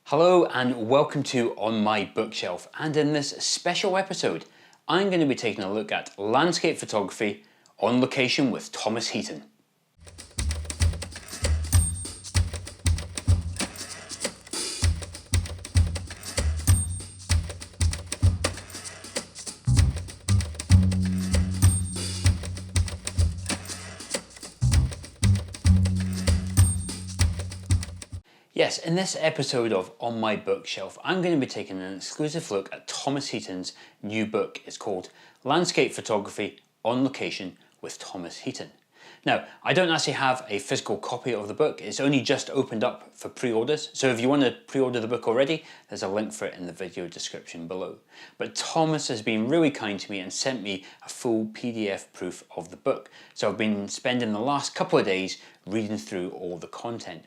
Hello and welcome to On My Bookshelf, and in this special episode I'm going to be taking a look at landscape photography on location with Thomas Heaton. Yes, in this episode of On My Bookshelf, I'm going to be taking an exclusive look at Thomas Heaton's new book. It's called Landscape Photography on Location with Thomas Heaton. Now, I don't actually have a physical copy of the book. It's only just opened up for pre-orders. So if you want to pre-order the book already, there's a link for it in the video description below. But Thomas has been really kind to me and sent me a full PDF proof of the book. So I've been spending the last couple of days reading through all the content.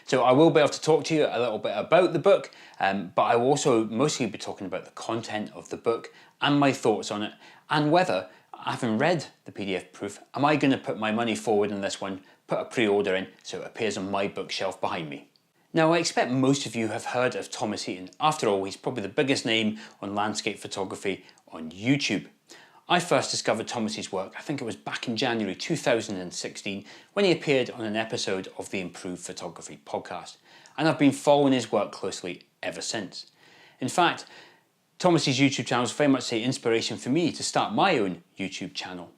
So I will be able to talk to you a little bit about the book, but I will also mostly be talking about the content of the book and my thoughts on it, and whether, having read the PDF proof, am I going to put my money forward in this one, put a pre-order in so it appears on my bookshelf behind me. Now, I expect most of you have heard of Thomas Heaton. After all, he's probably the biggest name on landscape photography on YouTube. I first discovered Thomas's work, I think it was back in January 2016, when he appeared on an episode of the Improved Photography podcast, and I've been following his work closely ever since. In fact, Thomas's YouTube channel is very much the inspiration for me to start my own YouTube channel.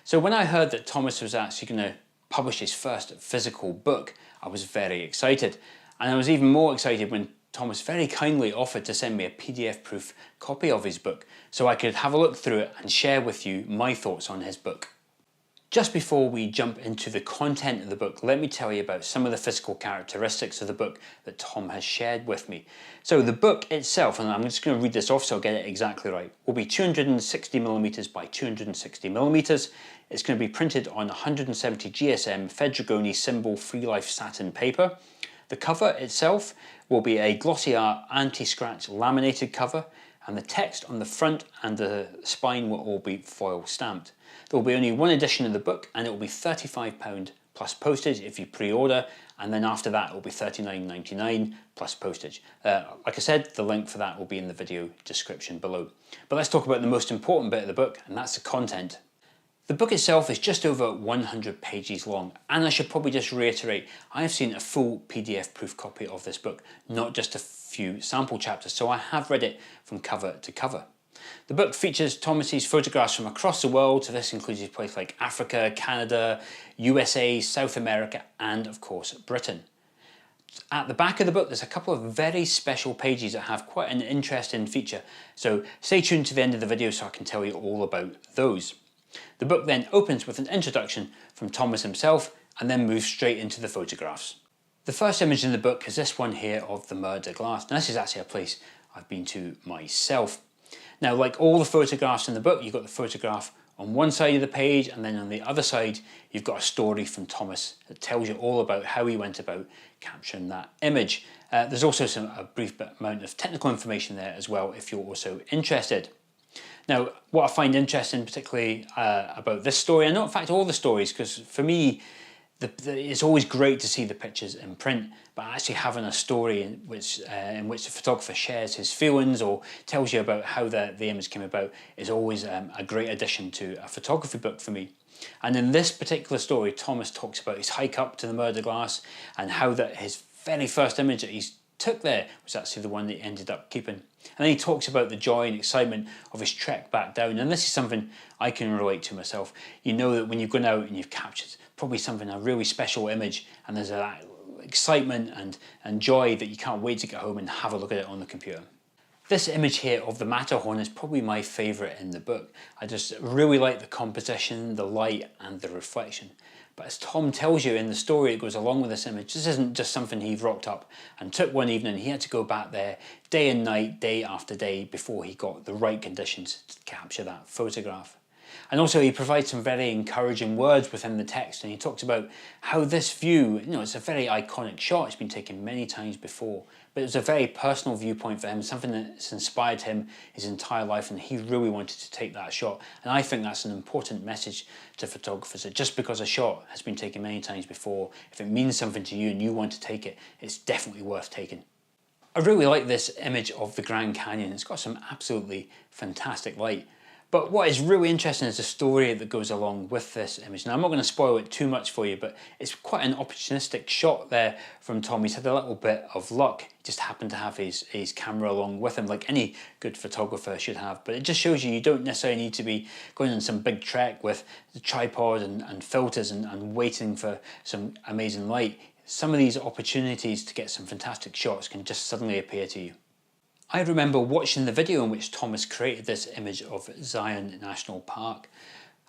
So when I heard that Thomas was actually going to publish his first physical book, I was very excited, and I was even more excited when Thomas very kindly offered to send me a PDF proof copy of his book so I could have a look through it and share with you my thoughts on his book. Just before we jump into the content of the book, let me tell you about some of the physical characteristics of the book that Tom has shared with me. So the book itself, and I'm just going to read this off so I'll get it exactly right, will be 260mm by 260mm. It's going to be printed on 170 GSM Fedrigoni symbol free life satin paper. The cover itself will be a Glossier anti-scratch laminated cover, and the text on the front and the spine will all be foil stamped. There will be only one edition of the book, and it will be £35 plus postage if you pre-order, and then after that it will be £39.99 plus postage. Like I said, the link for that will be in the video description below. But let's talk about the most important bit of the book, and that's the content. The book itself is just over 100 pages long, and I should probably just reiterate, I have seen a full PDF proof copy of this book, not just a few sample chapters, so I have read it from cover to cover. The book features Thomas's photographs from across the world, so this includes places like Africa, Canada, USA, South America, and of course Britain. At the back of the book there's a couple of very special pages that have quite an interesting feature, so stay tuned to the end of the video so I can tell you all about those. The book then opens with an introduction from Thomas himself and then moves straight into the photographs. The first image in the book is this one here of the Mer de Glace. Now this is actually a place I've been to myself. Now, like all the photographs in the book, you've got the photograph on one side of the page, and then on the other side you've got a story from Thomas that tells you all about how he went about capturing that image. There's also a brief amount of technical information there as well if you're also interested. Now, what I find interesting particularly about this story, and in fact all the stories, because for me it's always great to see the pictures in print, but actually having a story in which the photographer shares his feelings or tells you about how the image came about is always a great addition to a photography book for me. And in this particular story, Thomas talks about his hike up to the Mer de Glace and how that his very first image that he took there was actually the one that he ended up keeping. And then he talks about the joy and excitement of his trek back down, and this is something I can relate to myself. You know that when you've gone out and you've captured probably a really special image, and there's that excitement and joy that you can't wait to get home and have a look at it on the computer. This image here of the Matterhorn is probably my favourite in the book. I just really like the composition, the light and the reflection. But as Tom tells you in the story that goes along with this image, this isn't just something he rocked up and took one evening. He had to go back there day and night, day after day, before he got the right conditions to capture that photograph. And also he provides some very encouraging words within the text, and he talks about how this view, it's a very iconic shot, it's been taken many times before, but it was a very personal viewpoint for him, something that's inspired him his entire life, and he really wanted to take that shot. And I think that's an important message to photographers, that just because a shot has been taken many times before, if it means something to you and you want to take it, it's definitely worth taking. I really like this image of the Grand Canyon. It's got some absolutely fantastic light. But what is really interesting is the story that goes along with this image. Now, I'm not going to spoil it too much for you, but it's quite an opportunistic shot there from Tom. He's had a little bit of luck. He just happened to have his camera along with him, like any good photographer should have. But it just shows you don't necessarily need to be going on some big trek with the tripod and filters and waiting for some amazing light. Some of these opportunities to get some fantastic shots can just suddenly appear to you. I remember watching the video in which Thomas created this image of Zion National Park.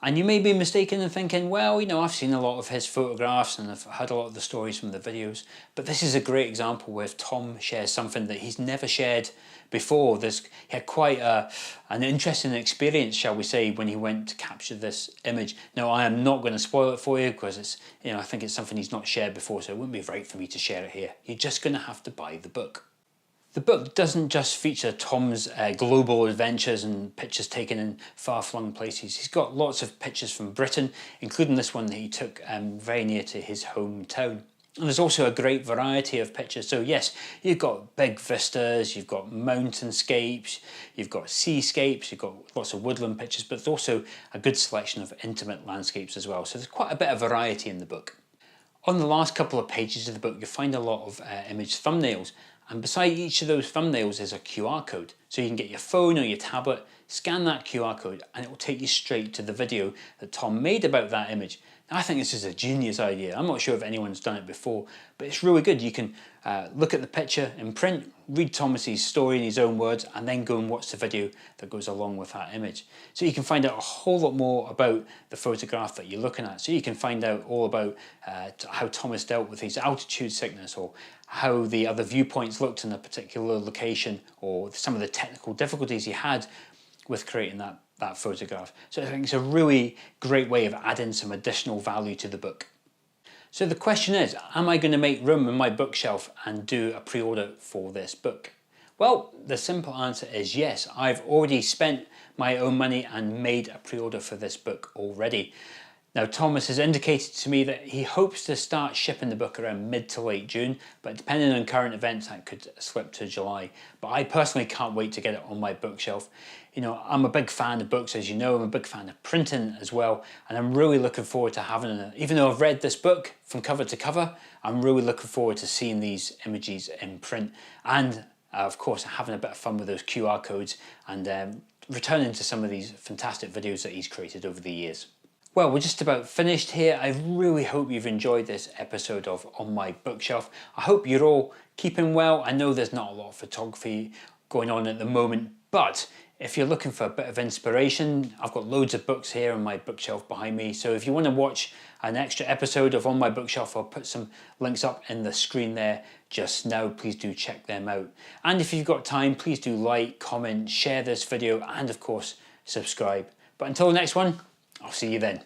And you may be mistaken in thinking, well, you know, I've seen a lot of his photographs and I've heard a lot of the stories from the videos, but this is a great example where Tom shares something that he's never shared before. He had quite an interesting experience, shall we say, when he went to capture this image. Now, I am not going to spoil it for you because it's, you know, I think it's something he's not shared before, so it wouldn't be right for me to share it here. You're just going to have to buy the book. The book doesn't just feature Tom's global adventures and pictures taken in far-flung places. He's got lots of pictures from Britain, including this one that he took very near to his hometown. And there's also a great variety of pictures. So yes, you've got big vistas, you've got mountainscapes, you've got seascapes, you've got lots of woodland pictures, but there's also a good selection of intimate landscapes as well. So there's quite a bit of variety in the book. On the last couple of pages of the book, you'll find a lot of image thumbnails. And beside each of those thumbnails is a QR code. So you can get your phone or your tablet, scan that QR code, and it will take you straight to the video that Tom made about that image. Now, I think this is a genius idea. I'm not sure if anyone's done it before, but it's really good. You can look at the picture in print, read Thomas's story in his own words, and then go and watch the video that goes along with that image. So you can find out a whole lot more about the photograph that you're looking at. So you can find out all about how Thomas dealt with his altitude sickness, or how the other viewpoints looked in a particular location, or some of the technical difficulties he had with creating that photograph. So I think it's a really great way of adding some additional value to the book. So the question is, am I going to make room in my bookshelf and do a pre-order for this book? Well, the simple answer is yes. I've already spent my own money and made a pre-order for this book already. Now, Thomas has indicated to me that he hopes to start shipping the book around mid to late June, but depending on current events, that could slip to July. But I personally can't wait to get it on my bookshelf. You know, I'm a big fan of books, as you know. I'm a big fan of printing as well, and I'm really looking forward to having it. Even though I've read this book from cover to cover, I'm really looking forward to seeing these images in print, and of course, having a bit of fun with those QR codes and returning to some of these fantastic videos that he's created over the years. Well, we're just about finished here. I really hope you've enjoyed this episode of On My Bookshelf. I hope you're all keeping well. I know there's not a lot of photography going on at the moment, but if you're looking for a bit of inspiration, I've got loads of books here on my bookshelf behind me. So if you want to watch an extra episode of On My Bookshelf, I'll put some links up in the screen there just now. Please do check them out. And if you've got time, please do like, comment, share this video, and of course, subscribe. But until the next one, I'll see you then.